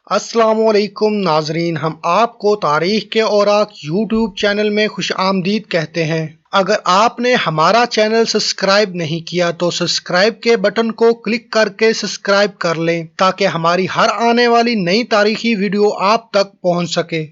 السلام علیکم ناظرین، ہم آپ کو تاریخ کے اوراق یوٹیوب چینل میں خوش آمدید کہتے ہیں۔ اگر آپ نے ہمارا چینل سبسکرائب نہیں کیا تو سبسکرائب کے بٹن کو کلک کر کے سبسکرائب کر لیں تاکہ ہماری ہر آنے والی نئی تاریخی ویڈیو آپ تک پہنچ سکے۔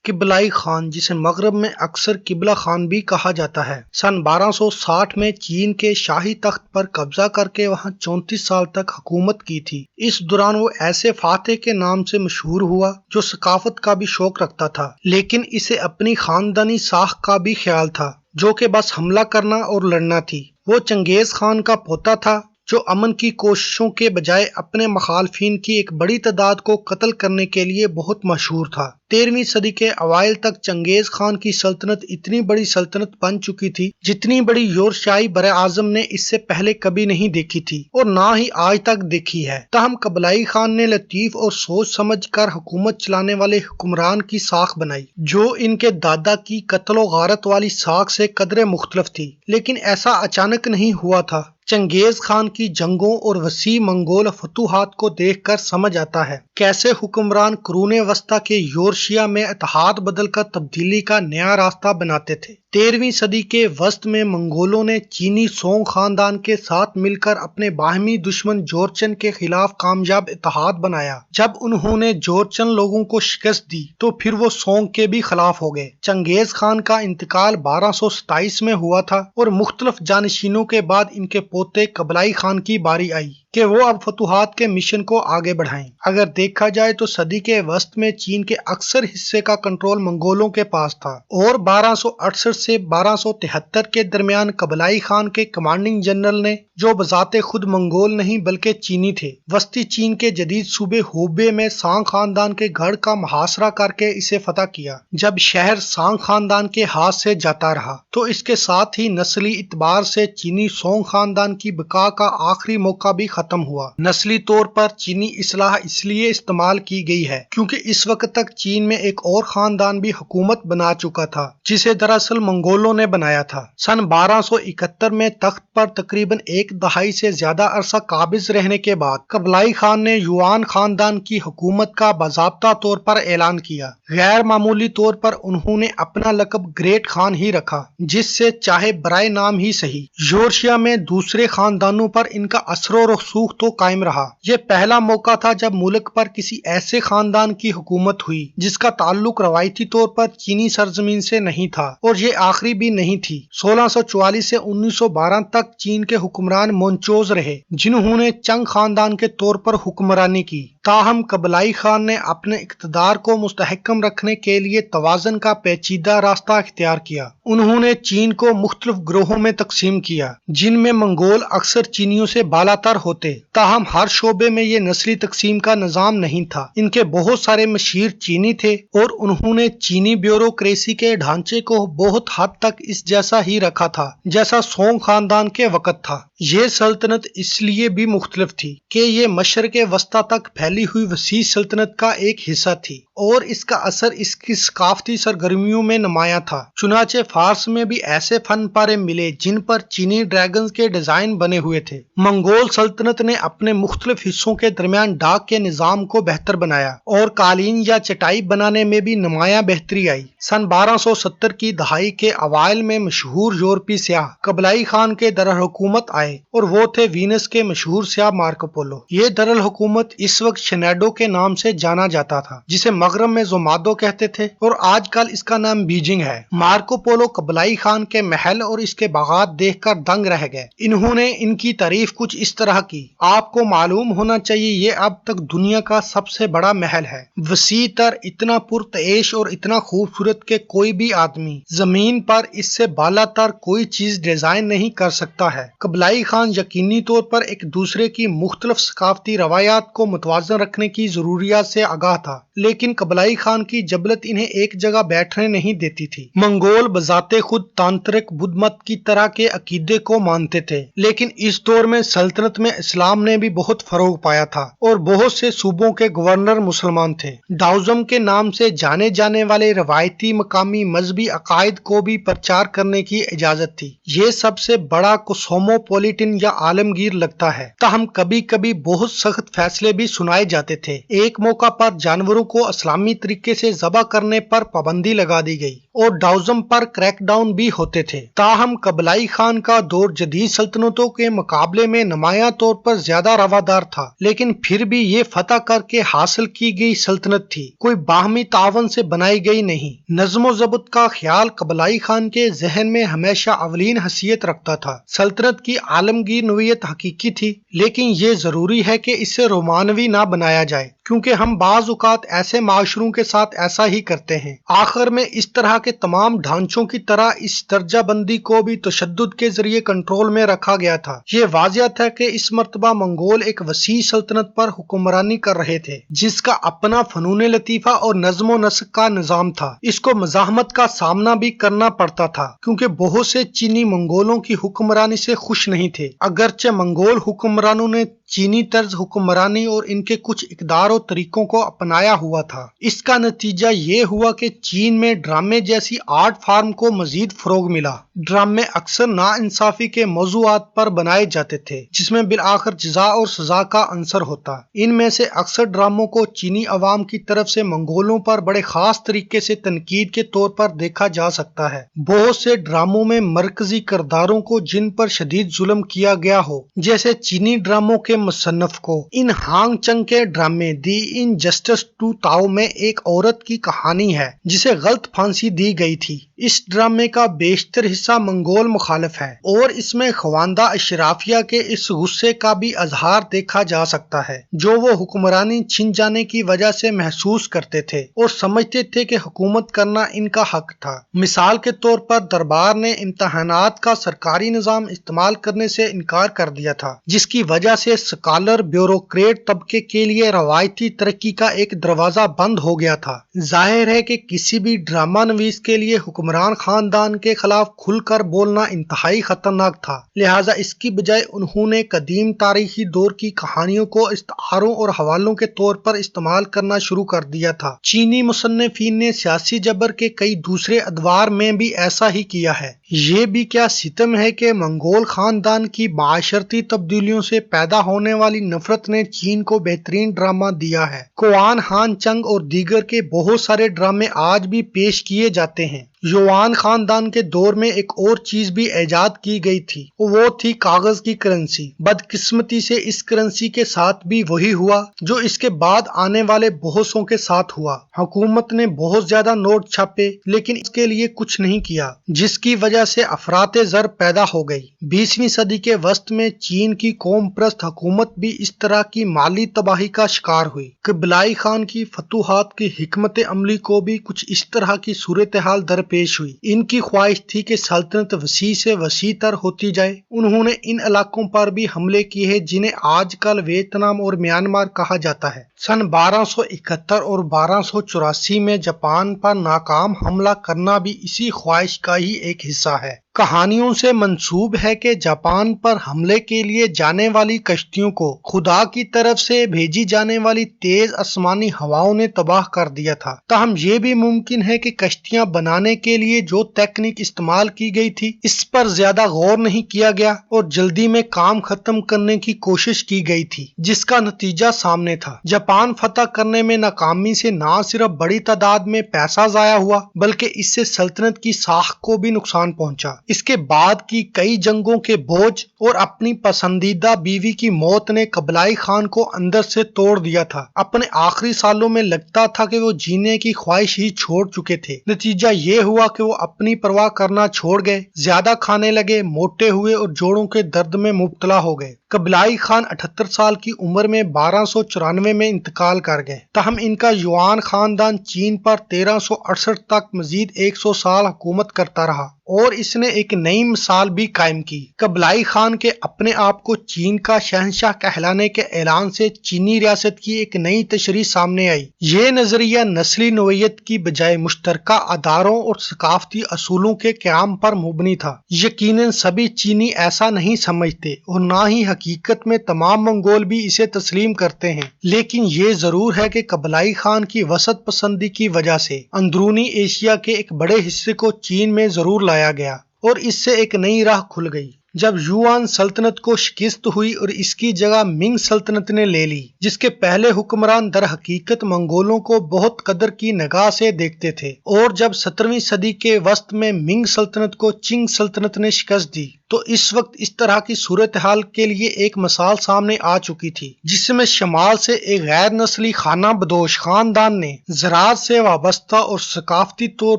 قبلائی خان، جسے مغرب میں اکثر قبلہ خان بھی کہا جاتا ہے، سن 1260 میں چین کے شاہی تخت پر قبضہ کر کے وہاں 34 سال تک حکومت کی تھی۔ اس دوران وہ ایسے فاتح کے نام سے مشہور ہوا جو ثقافت کا بھی شوق رکھتا تھا، لیکن اسے اپنی خاندانی ساکھ کا بھی خیال تھا جو کہ بس حملہ کرنا اور لڑنا تھی۔ وہ چنگیز خان کا پوتا تھا جو امن کی کوششوں کے بجائے اپنے مخالفین کی ایک بڑی تعداد کو قتل کرنے کے لیے بہت مشہور تھا۔ 13ویں صدی کے اوائل تک چنگیز خان کی سلطنت اتنی بڑی سلطنت بن چکی تھی جتنی بڑی یورشیائی براعظم نے اس سے پہلے کبھی نہیں دیکھی تھی اور نہ ہی آج تک دیکھی ہے۔ تاہم قبلائی خان نے لطیف اور سوچ سمجھ کر حکومت چلانے والے حکمران کی ساکھ بنائی جو ان کے دادا کی قتل و غارت والی ساکھ سے قدرے مختلف تھی، لیکن ایسا اچانک نہیں ہوا تھا۔ چنگیز خان کی جنگوں اور وسیع منگول فتوحات کو دیکھ کر سمجھ آتا ہے کیسے حکمران قرون وسطیٰ کے یورشیا میں اتحاد بدل کر تبدیلی کا نیا راستہ بناتے تھے۔ 13ویں صدی کے وسط میں منگولوں نے چینی سونگ خاندان کے ساتھ مل کر اپنے باہمی دشمن جورچن کے خلاف کامیاب اتحاد بنایا۔ جب انہوں نے جورچن لوگوں کو شکست دی تو پھر وہ سونگ کے بھی خلاف ہو گئے۔ چنگیز خان کا انتقال 1227 میں ہوا تھا اور مختلف جانشینوں کے بعد ان کے پوتے قبلائی خان کی باری آئی کہ وہ اب فتوحات کے مشن کو آگے بڑھائیں۔ اگر دیکھا جائے تو صدی کے وسط میں چین کے اکثر حصے کا کنٹرول منگولوں کے پاس تھا اور 1268 سے 1273 کے درمیان قبلائی خان کے کمانڈنگ جنرل نے، جو بذات خود منگول نہیں بلکہ چینی تھے، وسطی چین کے جدید صوبے ہوبے میں سانگ خاندان کے گڑھ کا محاصرہ کر کے اسے فتح کیا۔ جب شہر سانگ خاندان کے ہاتھ سے جاتا رہا تو اس کے ساتھ ہی نسلی اعتبار سے چینی سونگ خاندان کی بقا کا آخری موقع بھی ختم ہوا۔ نسلی طور پر چینی اصطلاح اس لیے استعمال کی گئی ہے کیونکہ اس وقت تک چین میں ایک اور خاندان بھی حکومت بنا چکا تھا جسے دراصل منگولوں نے بنایا تھا۔ سن 1271 میں تخت پر تقریباً ایک دہائی سے زیادہ عرصہ قابض رہنے کے بعد قبلائی خان نے یوان خاندان کی حکومت کا باضابطہ طور پر اعلان کیا۔ غیر معمولی طور پر انہوں نے اپنا لقب گریٹ خان ہی رکھا، جس سے چاہے برائے نام ہی صحیح یورشیا میں دوسرے خاندانوں پر ان کا اثر و رسوخ تو قائم رہا۔ یہ پہلا موقع تھا جب ملک پر کسی ایسے خاندان کی حکومت ہوئی جس کا تعلق روایتی طور پر چینی سرزمین سے نہیں تھا، اور یہ آخری بھی نہیں تھی۔ 1644 سے 1912 تک چین کے حکمران مونچوز رہے جنہوں نے چنگ خاندان کے طور پر حکمرانی کی۔ تاہم قبلائی خان نے اپنے اقتدار کو مستحکم رکھنے کے لیے توازن کا پیچیدہ راستہ اختیار کیا۔ انہوں نے چین کو مختلف گروہوں میں تقسیم کیا جن میں منگول اکثر چینیوں سے بالاتر ہوتے، تاہم ہر شعبے میں یہ نسلی تقسیم کا نظام نہیں تھا۔ ان کے بہت سارے مشیر چینی تھے اور انہوں نے چینی بیوروکریسی کے ڈھانچے کو بہت حد تک اس جیسا ہی رکھا تھا جیسا سونگ خاندان کے وقت تھا۔ یہ سلطنت اس لیے بھی مختلف تھی کہ یہ مشرق وسطیٰ تک پھیلی ہوئی وسیع سلطنت کا ایک حصہ تھی اور اس کا اثر اس کی ثقافتی سرگرمیوں میں نمایاں تھا۔ چنانچہ فارس میں بھی ایسے فن پارے ملے جن پر چینی ڈریگنز کے ڈیزائن بنے ہوئے تھے۔ منگول سلطنت نے اپنے مختلف حصوں کے درمیان ڈاک کے نظام کو بہتر بنایا اور قالین یا چٹائی بنانے میں بھی نمایاں بہتری آئی۔ سن 1270 کی دہائی کے اوائل میں مشہور یورپی سیاح قبلائی خان کے دارالحکومت آئے اور وہ تھے وینس کے مشہور سیاح مارکو پولو۔ یہ دارالحکومت اس وقت شنیڈو کے نام سے جانا جاتا تھا جسے مغرب میں زومادو کہتے تھے اور آج کل اس کا نام بیجنگ ہے۔ مارکو پولو قبلائی خان کے محل اور اس کے باغات دیکھ کر دنگ رہ گئے۔ انہوں نے ان کی تعریف کچھ اس طرح کی: آپ کو معلوم ہونا چاہیے یہ اب تک دنیا کا سب سے بڑا محل ہے، وسیع تر، اتنا پرتعیش اور اتنا خوبصورت کہ کوئی بھی آدمی زمین پر اس سے بالا تر کوئی چیز ڈیزائن نہیں کر سکتا ہے۔ قبلائی خان یقینی طور پر ایک دوسرے کی مختلف ثقافتی روایات کو متوازن رکھنے کی ضروریات سے آگاہ تھا، لیکن قبلائی خان کی جبلت انہیں ایک جگہ بیٹھنے نہیں دیتی تھی۔ منگول بذات خود تانترک بدھ مت کی طرح کے عقیدے کو مانتے تھے، لیکن اس دور میں سلطنت میں اسلام نے بھی بہت فروغ پایا تھا اور بہت سے صوبوں کے گورنر مسلمان تھے۔ ڈاؤزم کے نام سے جانے جانے والے روایتی مقامی مذہبی عقائد کو کو بھی پرچار کرنے کی اجازت تھی۔ یہ سب سے بڑا کوسموپولیٹن یا عالمگیر لگتا ہے، تاہم کبھی کبھی بہت سخت فیصلے بھی سنائے جاتے تھے۔ ایک موقع پر جانوروں کو اسلامی طریقے سے ذبح کرنے پر پابندی لگا دی گئی اور ڈاؤزم پر کریک ڈاؤن بھی ہوتے تھے۔ تاہم قبلائی خان کا دور جدید سلطنتوں کے مقابلے میں نمایاں طور پر زیادہ روادار تھا، لیکن پھر بھی یہ فتح کر کے حاصل کی گئی سلطنت تھی، کوئی باہمی تعاون سے بنائی گئی نہیں۔ نظم و ضبط کا خیال قبلائی خان کے ذہن میں ہمیشہ اولین حیثیت رکھتا تھا۔ سلطنت کی عالمگیر نوعیت حقیقی تھی، لیکن یہ ضروری ہے کہ اسے رومانوی نہ بنایا جائے، کیونکہ ہم بعض اوقات ایسے معاشروں کے ساتھ ایسا ہی کرتے ہیں۔ آخر میں اس طرح کے تمام ڈھانچوں کی طرح اس درجہ بندی کو بھی تشدد کے ذریعے کنٹرول میں رکھا گیا تھا۔ یہ واضح تھا کہ اس مرتبہ منگول ایک وسیع سلطنت پر حکمرانی کر رہے تھے، جس کا اپنا فنون لطیفہ اور نظم و نسق کا نظام تھا۔ اس کو مزاحمت کا سامنا بھی کرنا پڑتا تھا، کیونکہ بہت سے چینی منگولوں کی حکمرانی سے خوش نہیں تھے۔ اگرچہ منگول حکمرانوں نے چینی طرز حکمرانی اور ان کے کچھ اقدار و طریقوں کو اپنایا ہوا تھا، اس کا نتیجہ یہ ہوا کہ چین میں ڈرامے جیسی آرٹ فارم کو مزید فروغ ملا۔ ڈرامے اکثر ناانصافی کے موضوعات پر بنائے جاتے تھے، جس میں بالآخر جزا اور سزا کا عنصر ہوتا۔ ان میں سے اکثر ڈراموں کو چینی عوام کی طرف سے منگولوں پر بڑے خاص طریقے سے تنقید کے طور پر دیکھا جا سکتا ہے۔ بہت سے ڈراموں میں مرکزی کرداروں کو جن پر شدید ظلم کیا گیا ہو، جیسے چینی ڈراموں کے مصنف کو ان ہانگ چنگ کے ڈرامے دی انجسٹس ٹو تاؤ میں ایک عورت کی کہانی ہے جسے غلط پھانسی دی گئی تھی۔ اس ڈرامے کا بیشتر حصہ منگول مخالف ہے اور اس میں خواندہ اشرافیہ کے اس غصے کا بھی اظہار دیکھا جا سکتا ہے جو وہ حکمرانی چھن جانے کی وجہ سے محسوس کرتے تھے اور سمجھتے تھے کہ حکومت کرنا ان کا حق تھا۔ مثال کے طور پر دربار نے امتحانات کا سرکاری نظام استعمال کرنے سے انکار کر دیا تھا، جس کی وجہ سے سکالر بیوروکریٹ طبقے کے لیے روایتی ترقی کا ایک دروازہ بند ہو گیا تھا۔ ظاہر ہے کہ کسی بھی ڈرامہ نویس کے لیے حکمران خاندان کے خلاف کھل کر بولنا انتہائی خطرناک تھا، لہٰذا اس کی بجائے انہوں نے قدیم تاریخی دور کی کہانیوں کو استعاروں اور حوالوں کے طور پر استعمال کرنا شروع کر دیا تھا۔ چینی مصنفین نے سیاسی جبر کے کئی دوسرے ادوار میں بھی ایسا ہی کیا ہے۔ یہ بھی کیا ستم ہے کہ منگول خاندان کی معاشرتی تبدیلیوں سے پیدا ہونے والی نفرت نے چین کو بہترین ڈرامہ دیا ہے۔ کوان ہان چنگ اور دیگر کے بہت سارے ڈرامے آج بھی پیش کیے جاتے ہیں۔ یوان خاندان کے دور میں ایک اور چیز بھی ایجاد کی گئی تھی، وہ تھی کاغذ کی کرنسی۔ بدقسمتی سے اس کرنسی کے ساتھ بھی وہی ہوا جو اس کے بعد آنے والے بہت سوں کے ساتھ ہوا۔ حکومت نے بہت زیادہ نوٹ چھاپے لیکن اس کے لیے کچھ نہیں کیا، جس کی وجہ سے افراط زر پیدا ہو گئی۔ 20ویں صدی کے وسط میں چین کی قوم پرست حکومت بھی اس طرح کی مالی تباہی کا شکار ہوئی۔ قبلائی خان کی فتوحات کی حکمت عملی کو بھی کچھ اس طرح کی صورتحال درپیش ہوئی۔ ان کی خواہش تھی کہ سلطنت وسیع سے وسیع تر ہوتی جائے۔ انہوں نے ان علاقوں پر بھی حملے کیے ہیں جنہیں آج کل ویتنام اور میانمار کہا جاتا ہے۔ سن 1271 اور 1284 میں جاپان پر ناکام حملہ کرنا بھی اسی خواہش کا ہی ایک حصہ ہے۔ کہانیوں سے منسوب ہے کہ جاپان پر حملے کے لیے جانے والی کشتیوں کو خدا کی طرف سے بھیجی جانے والی تیز آسمانی ہواؤں نے تباہ کر دیا تھا۔ تاہم یہ بھی ممکن ہے کہ کشتیاں بنانے کے لیے جو تکنیک استعمال کی گئی تھی اس پر زیادہ غور نہیں کیا گیا اور جلدی میں کام ختم کرنے کی کوشش کی گئی تھی، جس کا نتیجہ سامنے تھا۔ جاپان فتح کرنے میں ناکامی سے نہ صرف بڑی تعداد میں پیسہ ضائع ہوا بلکہ اس سے سلطنت کی ساکھ کو بھی نقصان پہنچا۔ اس کے بعد کی کئی جنگوں کے بوجھ اور اپنی پسندیدہ بیوی کی موت نے قبلائی خان کو اندر سے توڑ دیا تھا۔ اپنے آخری سالوں میں لگتا تھا کہ وہ جینے کی خواہش ہی چھوڑ چکے تھے۔ نتیجہ یہ ہوا کہ وہ اپنی پرواہ کرنا چھوڑ گئے، زیادہ کھانے لگے، موٹے ہوئے اور جوڑوں کے درد میں مبتلا ہو گئے۔ قبلائی خان 78 سال کی عمر میں 1294 میں انتقال کر گئے۔ تاہم ان کا یوان خاندان چین پر 1368 تک مزید 100 سال حکومت کرتا رہا اور اس نے ایک نئی مثال بھی قائم کی۔ قبلائی خان کے اپنے آپ کو چین کا شہنشاہ کہلانے کے اعلان سے چینی ریاست کی ایک نئی تشریح سامنے آئی۔ یہ نظریہ نسلی نوعیت کی بجائے مشترکہ اداروں اور ثقافتی اصولوں کے قیام پر مبنی تھا۔ یقیناً سبھی چینی ایسا نہیں سمجھتے اور نہ ہی حقیقت میں تمام منگول بھی اسے تسلیم کرتے ہیں، لیکن یہ ضرور ہے کہ قبلائی خان کی وسط پسندی کی وجہ سے اندرونی ایشیا کے ایک بڑے حصے کو چین میں ضرور لایا گیا اور اس سے ایک نئی راہ کھل گئی۔ جب یوان سلطنت کو شکست ہوئی اور اس کی جگہ منگ سلطنت نے لے لی، جس کے پہلے حکمران در حقیقت منگولوں کو بہت قدر کی نگاہ سے دیکھتے تھے، اور جب 17ویں صدی کے وسط میں منگ سلطنت کو چنگ سلطنت نے شکست دی، تو اس وقت اس طرح کی صورتحال کے لیے ایک مثال سامنے آ چکی تھی، جس میں شمال سے ایک غیر نسلی خانہ بدوش خاندان نے زراعت سے وابستہ اور ثقافتی طور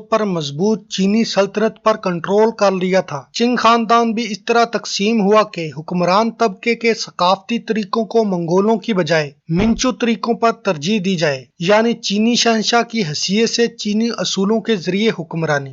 پر مضبوط چینی سلطنت پر کنٹرول کر لیا تھا۔ چنگ خاندان بھی اس طرح تقسیم ہوا کہ حکمران طبقے کے ثقافتی طریقوں کو منگولوں کی بجائے منچو طریقوں پر ترجیح دی جائے، یعنی چینی شہنشاہ کی حیثیت سے چینی اصولوں کے ذریعے حکمرانی۔